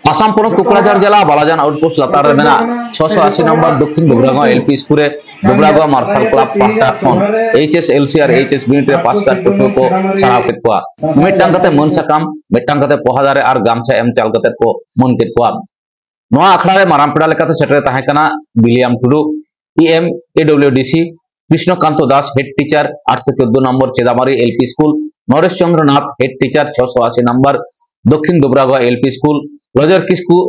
आसाम पोनत कोकराझार जिला बालाजान आउटपोस्ट लातार मेना 680 number Dakshin Dubragaon LP school रे दुबरागांव मार्शल क्लब पाटा खन एचएस एलसीआर एचएस बिनिट रे पास कर को सराव केत को मिटांग कते मन सकाम मिटांग कते पोहादारे आर गामछा एम चाल कते को मन केत को नोआ अखड़ा रे मारामपेड़ा लेकाते सेटरे ताहे कना William Tudu EM AWDC Krishnakant Das head teacher 814 number Chedamari LP school Naresh Chandra Nath head teacher 680 number Dakshin Dubragaon LP school Lazar Kisku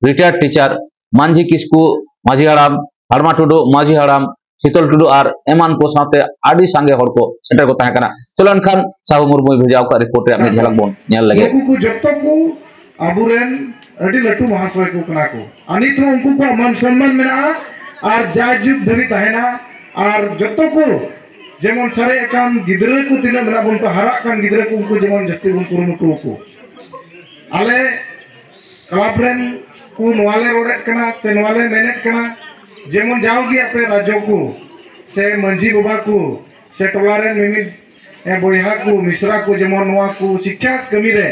retired teacher Manjhi Kisku Majhi हड़ाम हड़मा टुडू माझी हड़ाम शीतल टुडू और एमान को साथे आडी सांगे हड़ को सेटर को ताहे कना चलो एनखान साहू मुर्मू भेजाव का रिपोर्ट रे अपने झलक बोन नेल लगे को जत्तो को अबुरेन अडी लटू महाशय को कना को अनि तो उनको को मान सम्मान मेना और जाजुब धरी ताहेना और जत्तो को जेमन सारे काम गिदरे को तिना मेना बोन तो हरा कान गिदरे को उनको जेमन जस्ती बोन कुरुमुटु को आले क्लाबरेन को नवाले रोडेट कना से नवाले मेनेट कना जेमन जाओगी अपने राज्यों को से मंजी बाबा को से टोलारे मिमिद बोया को मिश्रा को जेमन नवा को शिक्षा कमी रे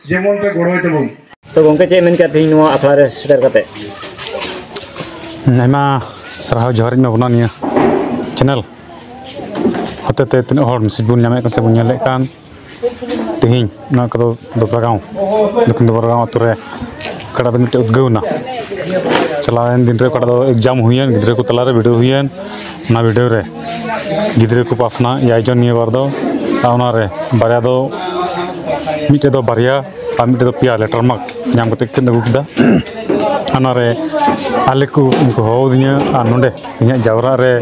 जेमन पे गड़ोय तबन तो गंके चे मेन का थिन नवा अखला रे सेटर कते नाइमा सराव जोहर में बनानिया चैनल होते ते तीन हर मैसेज बुन नामे से बुन नेले कान तिहिं ना कदो दुबरागांव दक्षिण दुबरागांव तुरे कड़ा मिटे उद्गवना चलावेन दिन रे कड़ा एग्जाम हुयन गिद्रे को तलारे वीडियो हुयन ना वीडियो रे गिद्रे को पाफना याइजन निये बार दो आउना रे बारिया दो मिटे दो बारिया आ मिटे दो पिया लेटर मार्क नाम कते किन अगु किदा आना रे आले को उनको हो दिया आ नोंडे इnya जावरा रे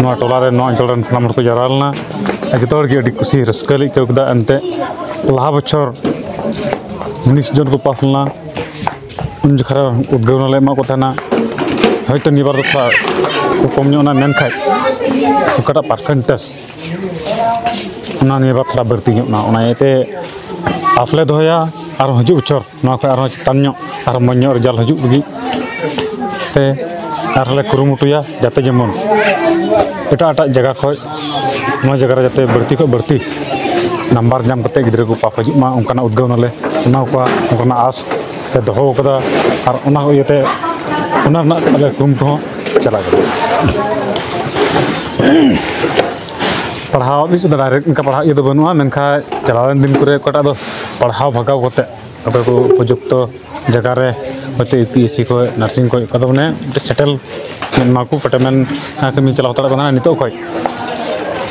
नो टोला रे नो अंचल रन नाम को जरालना जतो के अडी खुशी रस्कली के किदा अंते लाहा बछर 19 जन को पाफलना उन जखरा उद्गवना ले मा को थाना हयतो निबार को कम ᱧᱚᱜ ना मेन खाय ओकटा परसेंटेज ना निबार थोड़ा बढ़ती ᱧᱚᱜ ना ओना एते आफले दोया और हजू बछर ना को आरो चितान ᱧᱚᱜ और मन ᱧᱚᱜ रिजल्ट हजू लगी ते आरले कुरुमुटुया जाते जेमन एटा एटा जगह खय नो जगह जाते बढ़ती को बढ़ती नंबर नाम करते गिद्रे को पाप हजू मा उनका उद्गवना ले उना को उनका आस ते दोहो कदा और उना इते उना ना अले कुरुमुटु चला गया पढ़ाव भी डायरेक्ट इनका पढ़ा ये तो बनुआ मेनखा चलावन दिन करे कटा दो पढ़ाव भगाव करते अब को उपयुक्त जगह रे होते यूपीएससी को नर्सिंग को कदम ने सेटल माकू पटेमेन कमी चलाव तड़ा बना नितो खय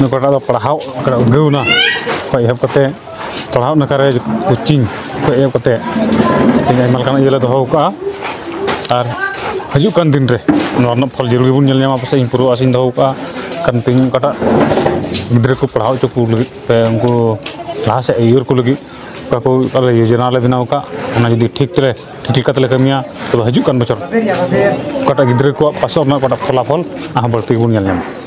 न कटा दो पढ़ाव कटा उगौना खय हेब करते पढ़ाव नकारे कोचिंग को एब करते इन मलकाना ये दोहो का और हजू कान दिन रे नोरना फल जरूर बुन नेल ᱧᱟᱢᱟ पासे इंप्रूव आसिन दोहो का kan tin kata गिद्रे को पढ़ाओ चुकू लगी पे उनको लाहा से यूर को लगी काको अले योजना ले बनाव का ना जदी ठीक रे ठीक कतले कमिया तो हजू कान बचर कटा गिद्रे को पासो ना कटा फलाफल आ बढ़ती बुन नेल ᱧᱟᱢᱟ